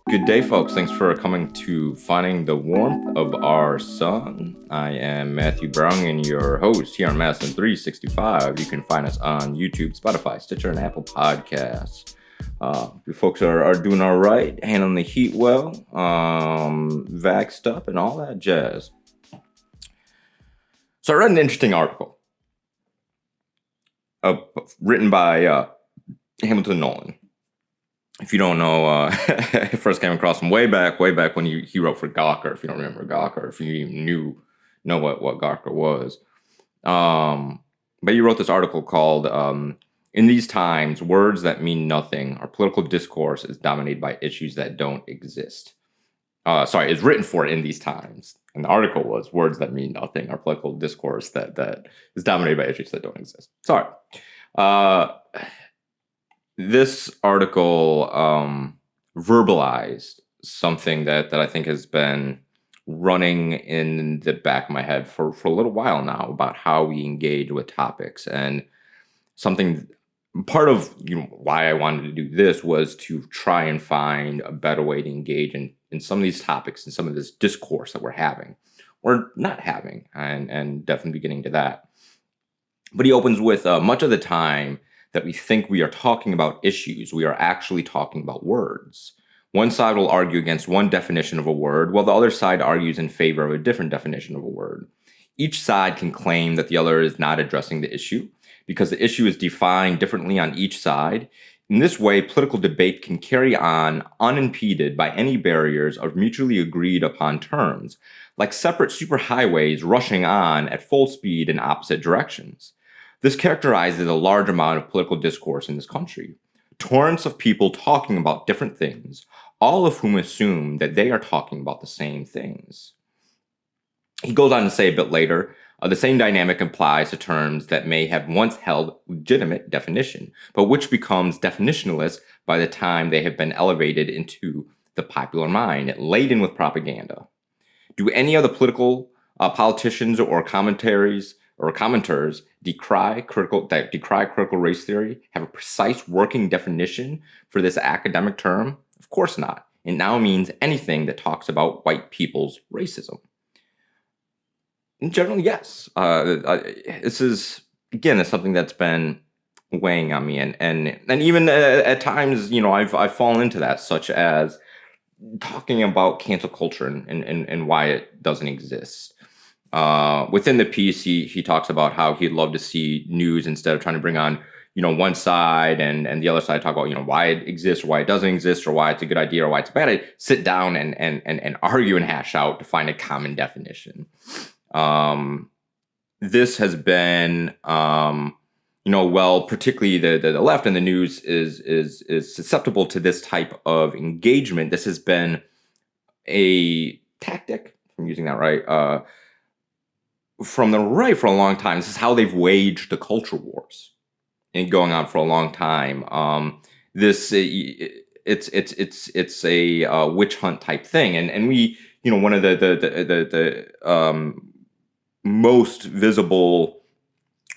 Good day, folks. Thanks for coming to Finding the Warmth of Our Sun. I am Matthew Brown and your host here on Madison 365. You can find us on YouTube, Spotify, Stitcher, and Apple Podcasts. You folks are doing all right, handling the heat well, vaxxed up, and all that jazz. So I read an interesting article written by Hamilton Nolan. If you don't know, it first came across him way back when he wrote for Gawker. If you don't remember Gawker, if you even know what Gawker was, but he wrote this article called "In These Times, Words That Mean Nothing. Our Political Discourse is Dominated by Issues That Don't Exist." It's written for In These Times, and the article was "Words That Mean Nothing. Our Political Discourse that is Dominated by Issues That Don't Exist." Sorry. This article verbalized something that I think has been running in the back of my head for a little while now about how we engage with topics. And something, part of why I wanted to do this was to try and find a better way to engage in some of these topics and some of this discourse that we're having or not having, and definitely getting to that. But he opens with much of the time that we think we are talking about issues, we are actually talking about words. One side will argue against one definition of a word, while the other side argues in favor of a different definition of a word. Each side can claim that the other is not addressing the issue, because the issue is defined differently on each side. In this way, political debate can carry on unimpeded by any barriers of mutually agreed upon terms, like separate superhighways rushing on at full speed in opposite directions. This characterizes a large amount of political discourse in this country. Torrents of people talking about different things, all of whom assume that they are talking about the same things. He goes on to say a bit later, the same dynamic applies to terms that may have once held legitimate definition, but which becomes definitionless by the time they have been elevated into the popular mind, laden with propaganda. Do any of the political politicians or commenters decry critical race theory have a precise working definition for this academic term? Of course not. It now means anything that talks about white people's racism. In general, yes. This is, again, it's something that's been weighing on me, and even at times, I've fallen into that, such as talking about cancel culture and why it doesn't exist. Within the piece, he talks about how he'd love to see news, instead of trying to bring on, one side and the other side, talk about, why it exists or why it doesn't exist or why it's a good idea or why it's a bad idea, sit down and argue and hash out to find a common definition. This has been, particularly the left and the news is susceptible to this type of engagement. This has been a tactic, if I'm using that right, from the right for a long time. This is how they've waged the culture wars, and going on for a long time. It's a witch hunt type thing, and we, one of the most visible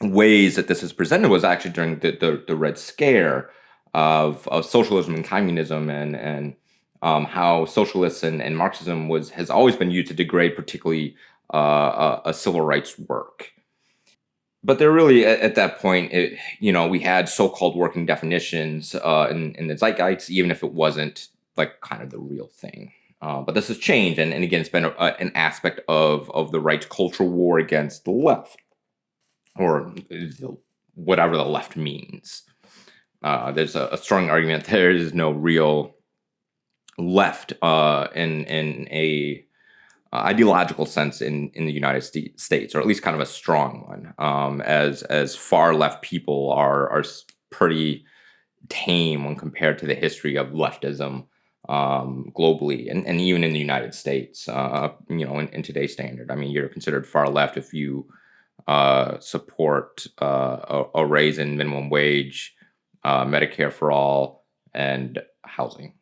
ways that this is presented was actually during the Red Scare of socialism and communism, and how socialists and Marxism has always been used to degrade, particularly a civil rights work. But they're really, at that point, we had so-called working definitions in the zeitgeist, even if it wasn't like kind of the real thing. But this has changed, and again, it's been an aspect of the right's culture war against the left, or whatever the left means. There's a strong argument there is no real left in a ideological sense in the United States, or at least kind of a strong one, as far left people are pretty tame when compared to the history of leftism globally, and even in the United States, in today's standard. I mean, you're considered far left if you support a raise in minimum wage, Medicare for all, and housing.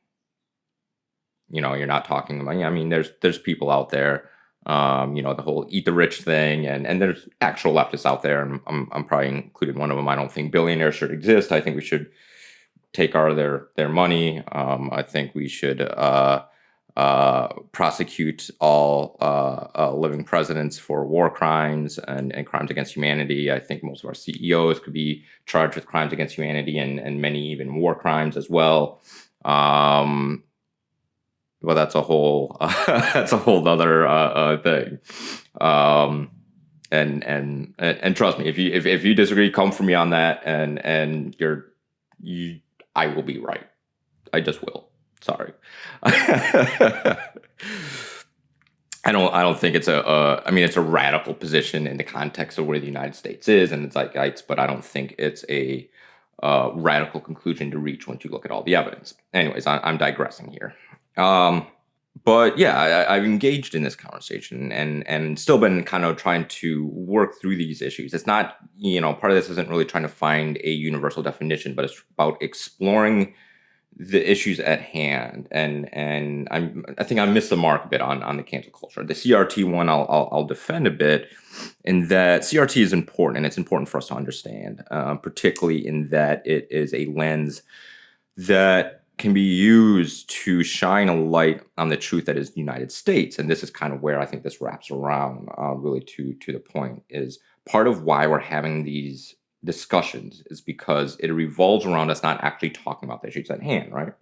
You're not talking about, I mean, there's people out there, the whole eat the rich thing, and there's actual leftists out there, and I'm probably included one of them. I don't think billionaires should exist. I think we should take their money. I think we should prosecute all living presidents for war crimes and crimes against humanity. I think most of our CEOs could be charged with crimes against humanity and many even war crimes as well. Well, that's a whole that's a whole other thing. And trust me, if you disagree, come for me on that, and I will be right. I just will. Sorry. I don't think it's I mean, it's a radical position in the context of where the United States is and the zeitgeist, but I don't think it's a radical conclusion to reach once you look at all the evidence. Anyways, I'm digressing here. But yeah, I've engaged in this conversation and still been kind of trying to work through these issues. It's not, part of this isn't really trying to find a universal definition, but it's about exploring the issues at hand. And I think I missed the mark a bit on the cancel culture. The CRT one I'll defend a bit, in that CRT is important, and it's important for us to understand, particularly in that it is a lens that can be used to shine a light on the truth that is the United States. And this is kind of where I think this wraps around really to the point, is part of why we're having these discussions is because it revolves around us not actually talking about the issues at hand, right?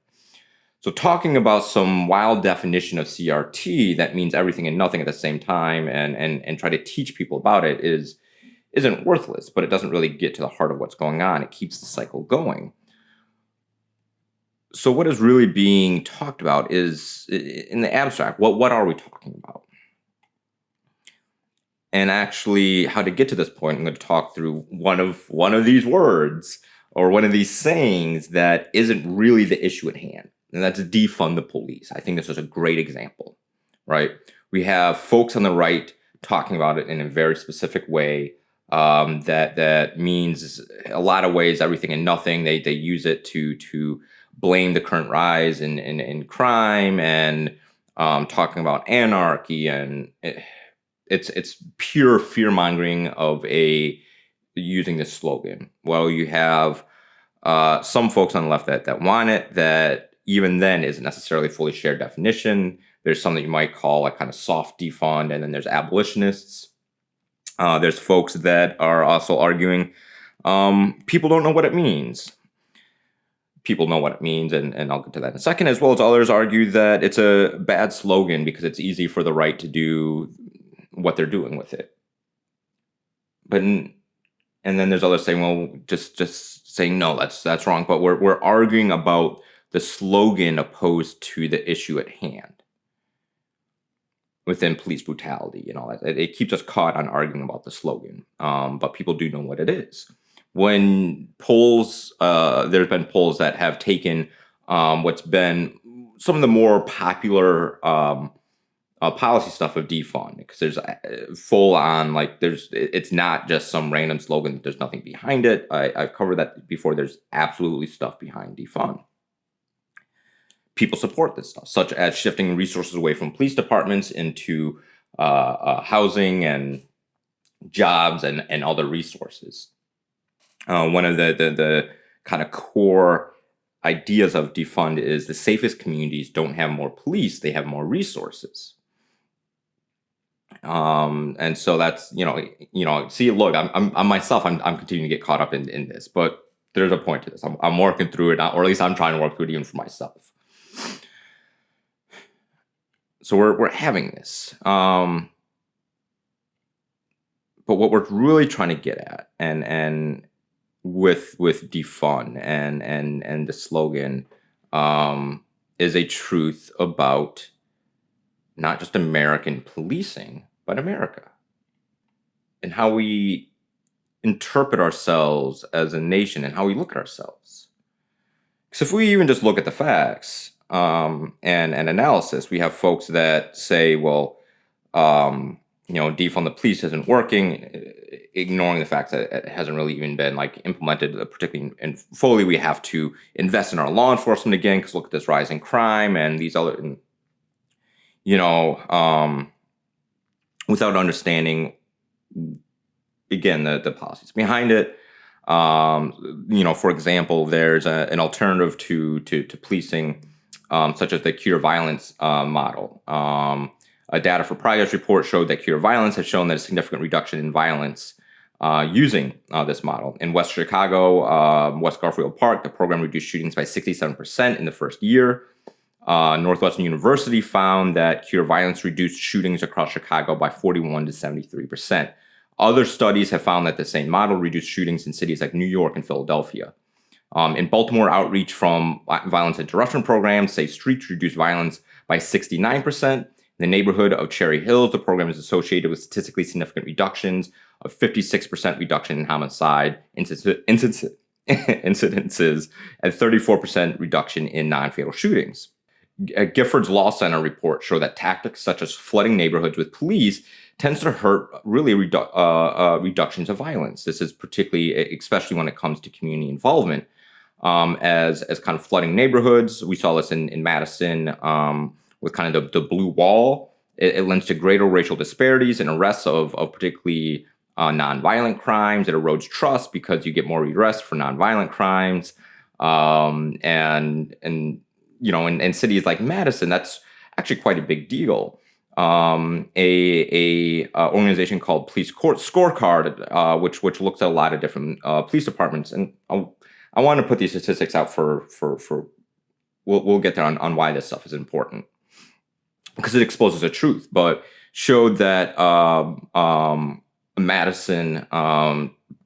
So talking about some wild definition of CRT that means everything and nothing at the same time and try to teach people about it isn't worthless, but it doesn't really get to the heart of what's going on. It keeps the cycle going. So what is really being talked about is, in the abstract, what are we talking about? And actually, how to get to this point, I'm going to talk through one of these words or one of these sayings that isn't really the issue at hand, and that's defund the police. I think this is a great example, right? We have folks on the right talking about it in a very specific way that means a lot of ways everything and nothing. They use it to blame the current rise in crime and talking about anarchy, and it's pure fear mongering of using this slogan. Well, you have some folks on the left that want it, that even then isn't necessarily fully shared definition. There's some that you might call a kind of soft defund, and then there's abolitionists. There's folks that are also arguing people don't know what it means. People know what it means, and I'll get to that in a second, as well as others argue that it's a bad slogan because it's easy for the right to do what they're doing with it. And then there's others saying, well, just saying no, that's wrong. But we're arguing about the slogan opposed to the issue at hand within police brutality and all that. It keeps us caught on arguing about the slogan, but people do know what it is. When polls, there's been polls that have taken what's been some of the more popular policy stuff of defund, because there's full on, it's not just some random slogan. There's nothing behind it. I've covered that before. There's absolutely stuff behind defund. People support this stuff, such as shifting resources away from police departments into housing and jobs and other resources. One of the kind of core ideas of defund is the safest communities don't have more police, they have more resources. And so that's, see, look, I'm myself, I'm continuing to get caught up in this, but there's a point to this. I'm working through it, or at least I'm trying to work through it even for myself. So we're having this. But what we're really trying to get at, and with defund and the slogan, is a truth about not just American policing, but America, and how we interpret ourselves as a nation and how we look at ourselves. Because if we even just look at the facts and analysis, we have folks that say, well, defund the police isn't working, ignoring the fact that it hasn't really even been implemented, particularly and fully. We have to invest in our law enforcement again, because look at this rise in crime and these other, without understanding, again, the policies behind it. For example, there's an alternative to policing, such as the cure violence model. A data for Progress report showed that cure violence has shown that a significant reduction in violence using this model. In West Chicago, West Garfield Park, the program reduced shootings by 67% in the first year. Northwestern University found that cure violence reduced shootings across Chicago by 41 to 73%. Other studies have found that the same model reduced shootings in cities like New York and Philadelphia. In Baltimore, outreach from violence interruption programs, Safe Streets, reduced violence by 69%. In the neighborhood of Cherry Hills, the program is associated with statistically significant reductions of 56% reduction in homicide incidences and 34% reduction in non-fatal shootings. Gifford's Law Center report show that tactics such as flooding neighborhoods with police tends to hurt really reductions of violence. This is especially when it comes to community involvement, as kind of flooding neighborhoods. We saw this in Madison with kind of the blue wall. It lends to greater racial disparities and arrests of particularly nonviolent crimes. It erodes trust because you get more arrests for nonviolent crimes, in cities like Madison, that's actually quite a big deal. A organization called Police Scorecard, which looks at a lot of different police departments, and I want to put these statistics out for we'll get there on why this stuff is important, because it exposes the truth, but showed that Madison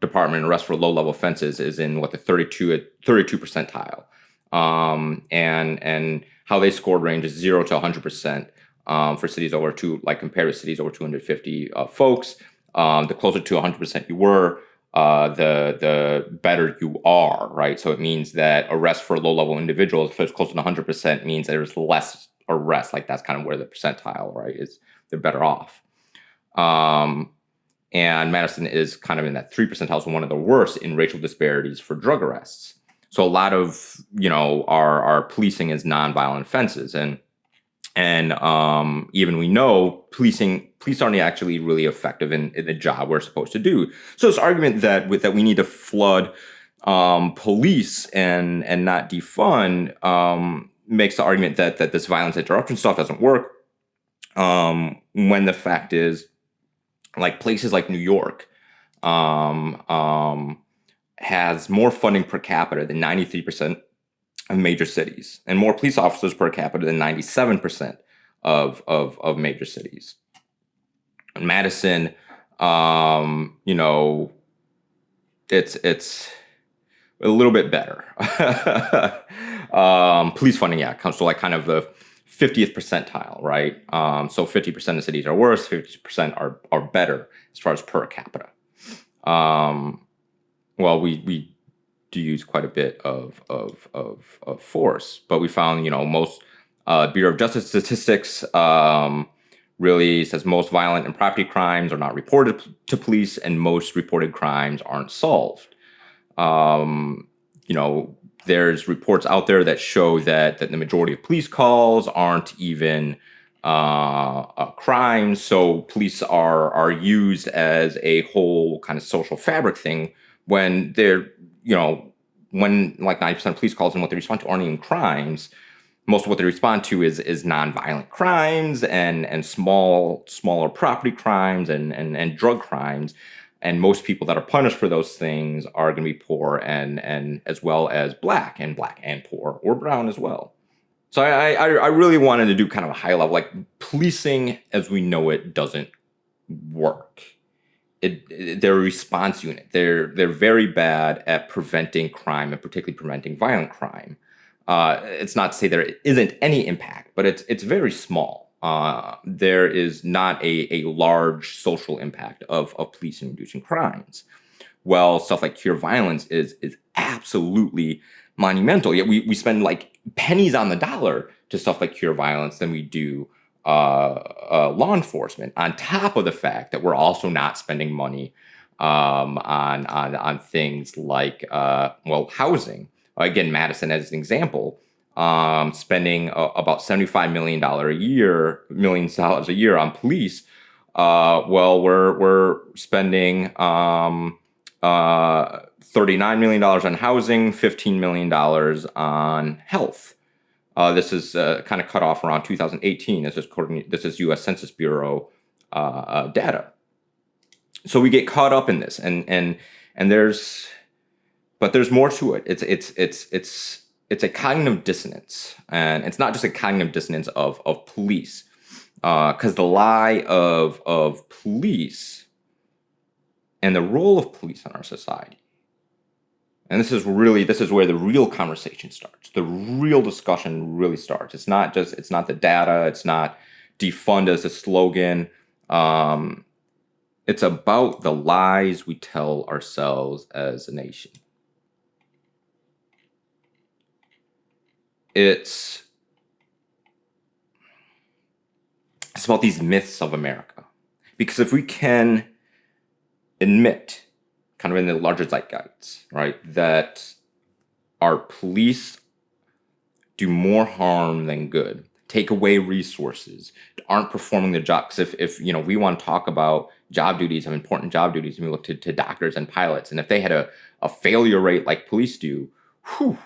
department arrest for low-level offenses is in the 32 percentile. And how they scored ranges 0 to 100% for cities over compared to cities over 250 folks. The closer to 100% you were, the better you are, right? So it means that arrests for low-level individuals, if it's closer to 100%, means there's less arrests. Like that's kind of where the percentile, right, is. They're better off. And Madison is kind of in that 3 percentile, so one of the worst in racial disparities for drug arrests. So a lot of, our policing is nonviolent offenses. And even we know police aren't actually really effective in the job we're supposed to do. So this argument that we need to flood police and not defund makes the argument that this violence interruption stuff doesn't work, when the fact is, like places like New York has more funding per capita than 93% of major cities, and more police officers per capita than 97% of major cities. In Madison, it's a little bit better. Police funding, comes to kind of the 50th percentile, right? So 50% of cities are worse, 50% are better as far as per capita. Well, we do use quite a bit of force, but we found, most Bureau of Justice statistics really says most violent and property crimes are not reported to police, and most reported crimes aren't solved. There's reports out there that show that the majority of police calls aren't even crimes. So police are used as a whole kind of social fabric thing when they're, when like 90% of police calls and what they respond to aren't even crimes. Most of what they respond to is nonviolent crimes and smaller property crimes and drug crimes. And most people that are punished for those things are going to be poor and as well as black and poor, or brown as well. So I really wanted to do kind of a high level, like policing as we know it doesn't work. They're a response unit. They're very bad at preventing crime, and particularly preventing violent crime. It's not to say there isn't any impact, but it's very small. There is not a large social impact of policing reducing crimes. Well, stuff like cure violence is absolutely monumental. Yet we spend like pennies on the dollar to stuff like cure violence than we do law enforcement. On top of the fact that we're also not spending money on things like housing. Again, Madison as an example. Spending about $75 million a year on police. We're spending $39 million on housing, $15 million on health. This is kind of cut off around 2018. This is U.S. Census Bureau data. So we get caught up in this, and there's more to it. It's a cognitive dissonance, and it's not just a cognitive dissonance of police, because the lie of police and the role of police in our society. And this is where the real conversation starts. The real discussion really starts. It's not the data. It's not defund as a slogan. It's about the lies we tell ourselves as a nation. It's about these myths of America. Because if we can admit, kind of in the larger zeitgeist, right, that our police do more harm than good, take away resources, aren't performing the job. Because if we want to talk about job duties, of important job duties, and we look to doctors and pilots, and if they had a failure rate like police do, whew.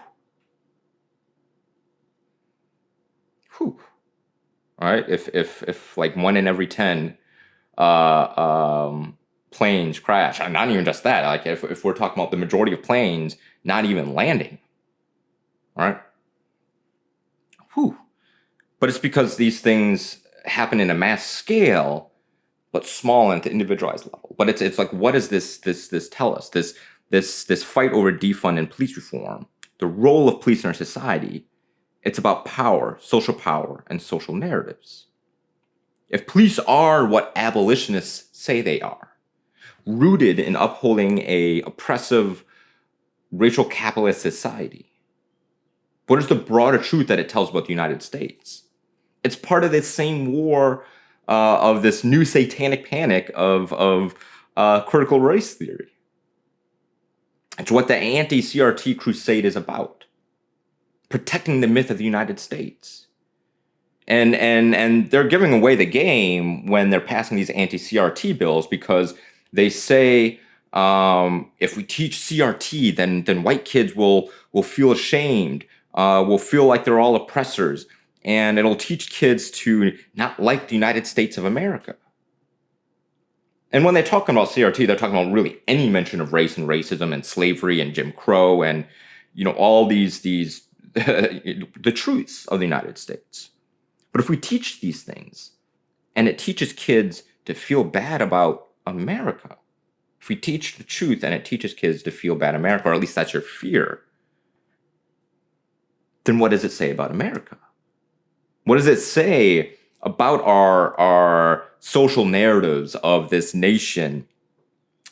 All right, if like 1 in every 10 planes crash, and not even just that, like if we're talking about the majority of planes not even landing, all right, whew. But it's because these things happen in a mass scale, but small and at the individualized level. But it's like, what does this tell us? This fight over defund and police reform, the role of police in our society. It's about power, and social narratives. If police are what abolitionists say they are, rooted in upholding a oppressive, racial capitalist society, what is the broader truth that it tells about the United States? It's part of this same war of this new satanic panic of critical race theory. It's what the anti-CRT crusade is about. Protecting the myth of the United States. And they're giving away the game when they're passing these anti-CRT bills, because they say if we teach CRT, then white kids will feel ashamed, will feel like they're all oppressors, and it'll teach kids to not like the United States of America. And when they're talking about CRT, they're talking about really any mention of race and racism and slavery and Jim Crow and all these the truths of the United States. But if we teach these things, and it teaches kids to feel bad about America, if we teach the truth and it teaches kids to feel bad America, or at least that's your fear, then what does it say about America? What does it say about our social narratives of this nation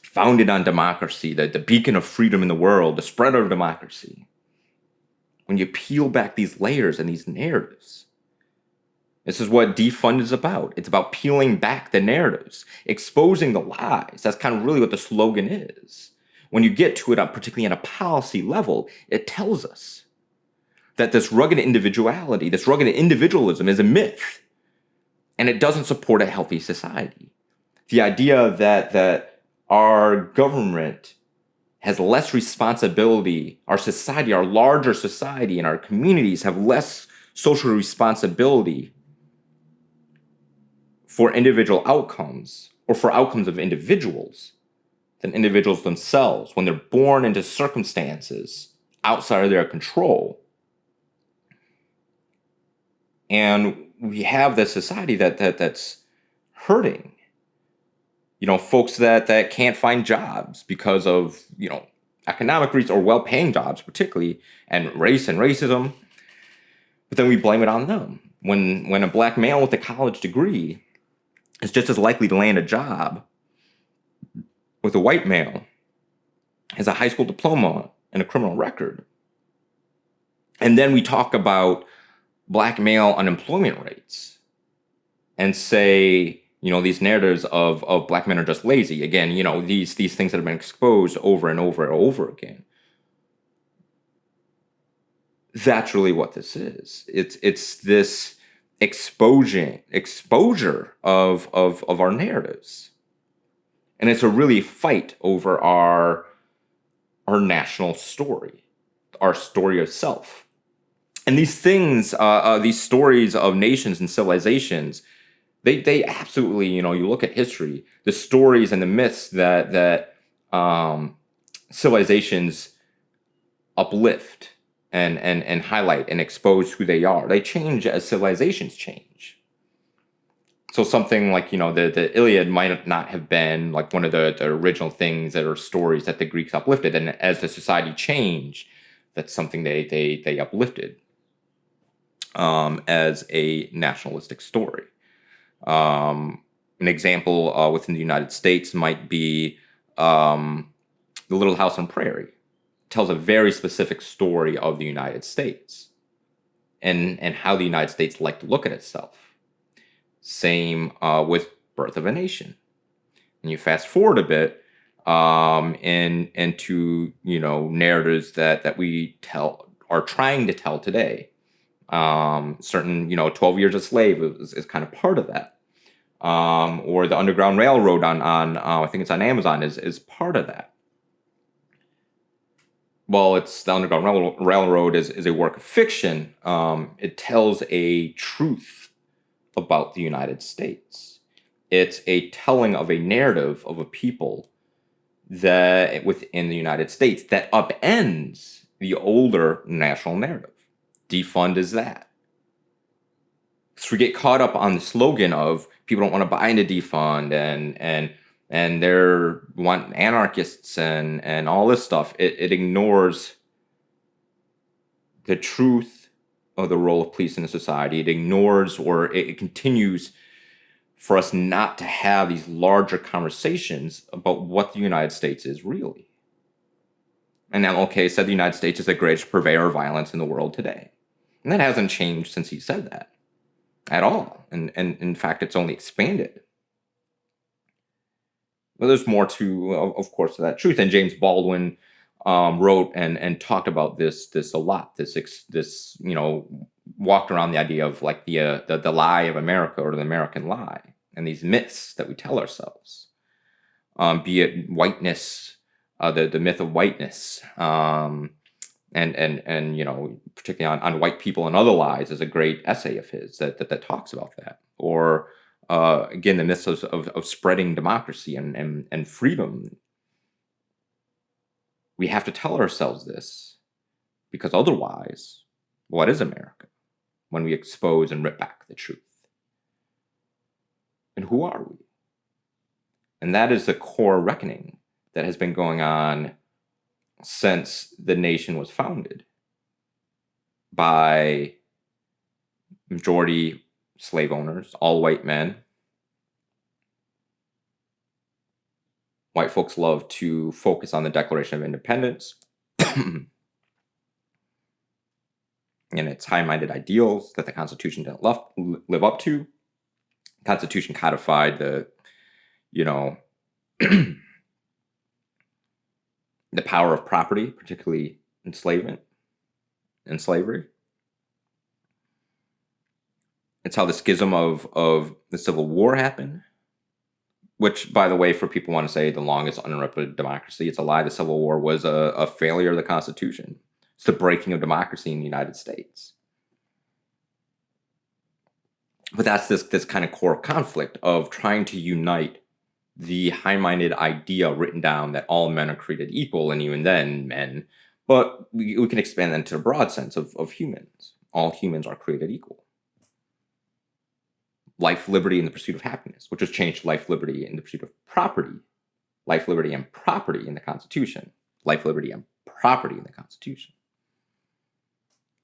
founded on democracy, the beacon of freedom in the world, the spread of democracy? When you peel back these layers and these narratives, this is what defund is about. It's about peeling back the narratives, exposing the lies. That's kind of really what the slogan is. When you get to it, particularly on a policy level, it tells us that this rugged individuality, this rugged individualism is a myth, and it doesn't support a healthy society. The idea that our government has less responsibility, our society, our larger society, and our communities have less social responsibility for individual outcomes, or for outcomes of individuals, than individuals themselves when they're born into circumstances outside of their control. And we have this society that's hurting. Folks that can't find jobs because of, economic reasons, or well-paying jobs particularly, and race and racism. But then we blame it on them. When a black male with a college degree is just as likely to land a job with a white male has a high school diploma and a criminal record. And then we talk about black male unemployment rates and say, these narratives of black men are just lazy. Again, these things that have been exposed over and over and over again. That's really what this is. It's this exposure of our narratives. And it's a really fight over our our national story, our story of self. And these things, these stories of nations and civilizations, they absolutely, you look at history, the stories and the myths that civilizations uplift and highlight and expose who they are. They change as civilizations change. So something like, the Iliad might not have been like one of the original things that are stories that the Greeks uplifted. And as the society changed, that's something they uplifted as a nationalistic story. An example within the United States might be The Little House on Prairie. It tells a very specific story of the United States and how the United States liked to look at itself. Same with Birth of a Nation. And you fast forward a bit into narratives that we are trying to tell today. Certain 12 Years a Slave is kind of part of that. Or the Underground Railroad on I think it's on Amazon is part of that. Well, it's the Underground Railroad is a work of fiction. It tells a truth about the United States. It's a telling of a narrative of a people that within the United States that upends the older national narrative. Defund is that. So we get caught up on the slogan of people don't want to buy into defund and they're want anarchists and all this stuff. It ignores the truth of the role of police in a society. It ignores or it continues for us not to have these larger conversations about what the United States is really. And MLK said the United States is the greatest purveyor of violence in the world today. And that hasn't changed since he said that at all. And in fact, it's only expanded. But there's more to, of course, to that truth. And James Baldwin wrote and talked about this a lot. This walked around the idea of like the lie of America or the American lie and these myths that we tell ourselves, be it whiteness, the myth of whiteness, and particularly on white people and other lies is a great essay of his that talks about that. Or again, the myths of spreading democracy and freedom. We have to tell ourselves this because otherwise, what is America when we expose and rip back the truth? And who are we? And that is the core reckoning that has been going on since the nation was founded by majority slave owners, all white men. White folks love to focus on the Declaration of Independence and its high-minded ideals that the Constitution didn't live up to. The Constitution codified the power of property, particularly enslavement and slavery. It's how the schism of the Civil War happened. Which, by the way, for people who want to say the longest uninterrupted democracy, it's a lie. The Civil War was a failure of the Constitution. It's the breaking of democracy in the United States. But that's this kind of core conflict of trying to unite the high-minded idea written down that all men are created equal, and even then, men. But we can expand that into the broad sense of humans. All humans are created equal. Life, liberty, and the pursuit of happiness, which was changed to life, liberty, and the pursuit of property. Life, liberty, and property in the Constitution. Life, liberty, and property in the Constitution.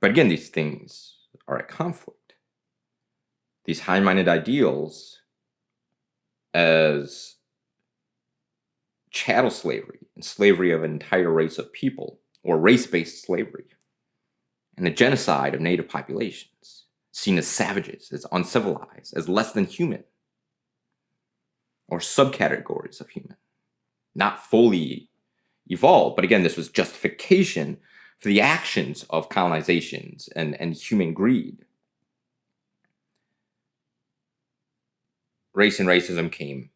But again, these things are at conflict. These high-minded ideals as chattel slavery and slavery of an entire race of people, or race-based slavery, and the genocide of native populations, seen as savages, as uncivilized, as less than human, or subcategories of human, not fully evolved. But again, this was justification for the actions of colonizations and human greed. Race and racism came,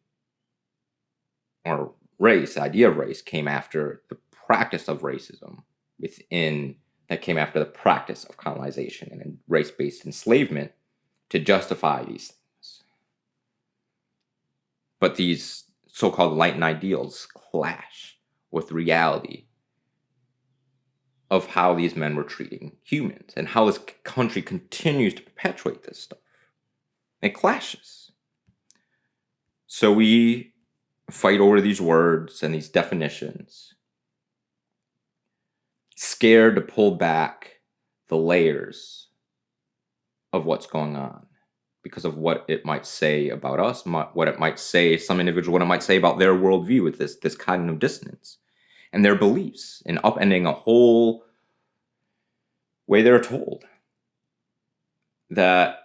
or race, the idea of race, came after the practice of racism within that came after the practice of colonization and race-based enslavement to justify these things. But these so-called enlightened ideals clash with reality of how these men were treating humans and how this country continues to perpetuate this stuff. It clashes. So we fight over these words and these definitions, scared to pull back the layers of what's going on because of what it might say about us, what it might say, some individual, what it might say about their worldview with this cognitive dissonance and their beliefs and upending a whole way they're told. That,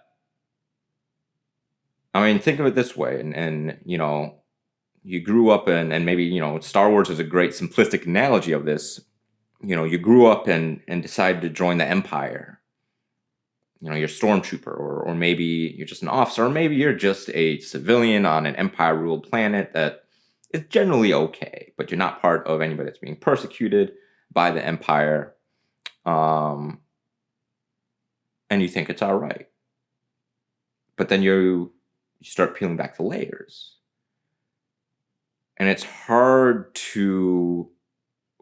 I mean, think of it this way, and you know, you grew up in, and maybe, you know, Star Wars is a great simplistic analogy of this. You know, you grew up and decided to join the Empire. You know, you're a stormtrooper, or maybe you're just an officer, or maybe you're just a civilian on an Empire-ruled planet that is generally okay, but you're not part of anybody that's being persecuted by the Empire, and you think it's all right. But then you start peeling back the layers. And it's hard to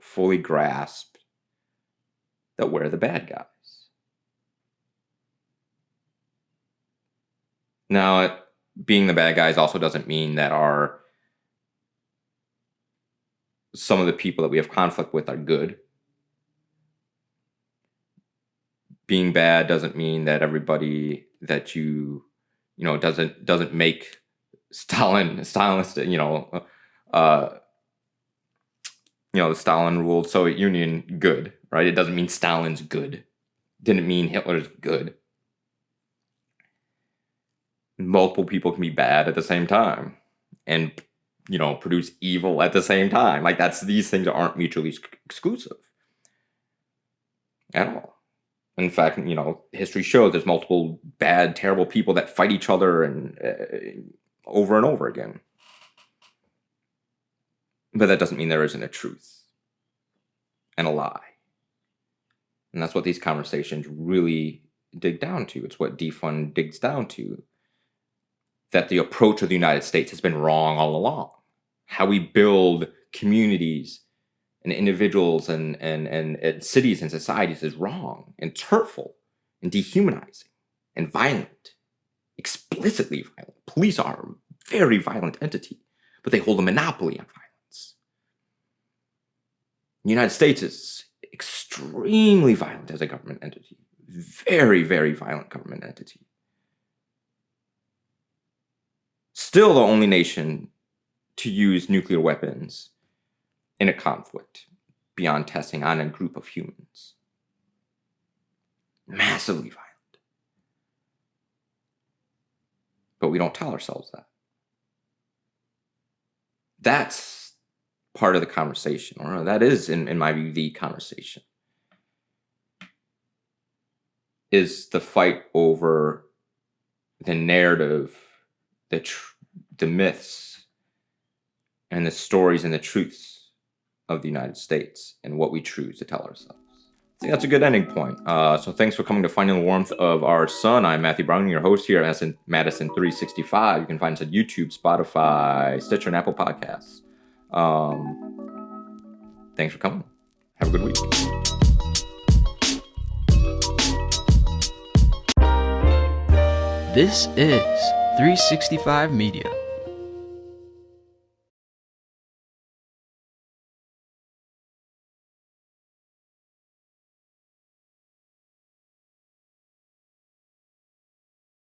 fully grasp that we're the bad guys. Now, being the bad guys also doesn't mean that some of the people that we have conflict with are good. Being bad doesn't mean that everybody that you know doesn't make Stalinist, the Stalin ruled Soviet Union good, right? It doesn't mean Stalin's good. Didn't mean Hitler's good. Multiple people can be bad at the same time and, you know, produce evil at the same time. Like, these things aren't mutually exclusive at all. In fact, you know, history shows there's multiple bad, terrible people that fight each other and over and over again. But that doesn't mean there isn't a truth and a lie. And that's what these conversations really dig down to. It's what defund digs down to. That the approach of the United States has been wrong all along. How we build communities and individuals and cities and societies is wrong. And it's hurtful and dehumanizing and violent. Explicitly violent. Police are a very violent entity, but they hold a monopoly on violence. The United States is extremely violent as a government entity. Very, very violent government entity. Still the only nation to use nuclear weapons in a conflict beyond testing on a group of humans. Massively violent. But we don't tell ourselves that. That's part of the conversation, or that is, in my view, the conversation. Is the fight over the narrative, the myths, and the stories and the truths of the United States and what we choose to tell ourselves. I think that's a good ending point. So thanks for coming to Finding the Warmth of Our Sun. I'm Matthew Brown, your host here at Madison 365. You can find us at YouTube, Spotify, Stitcher, and Apple Podcasts. Thanks for coming. Have a good week. This is 365 Media.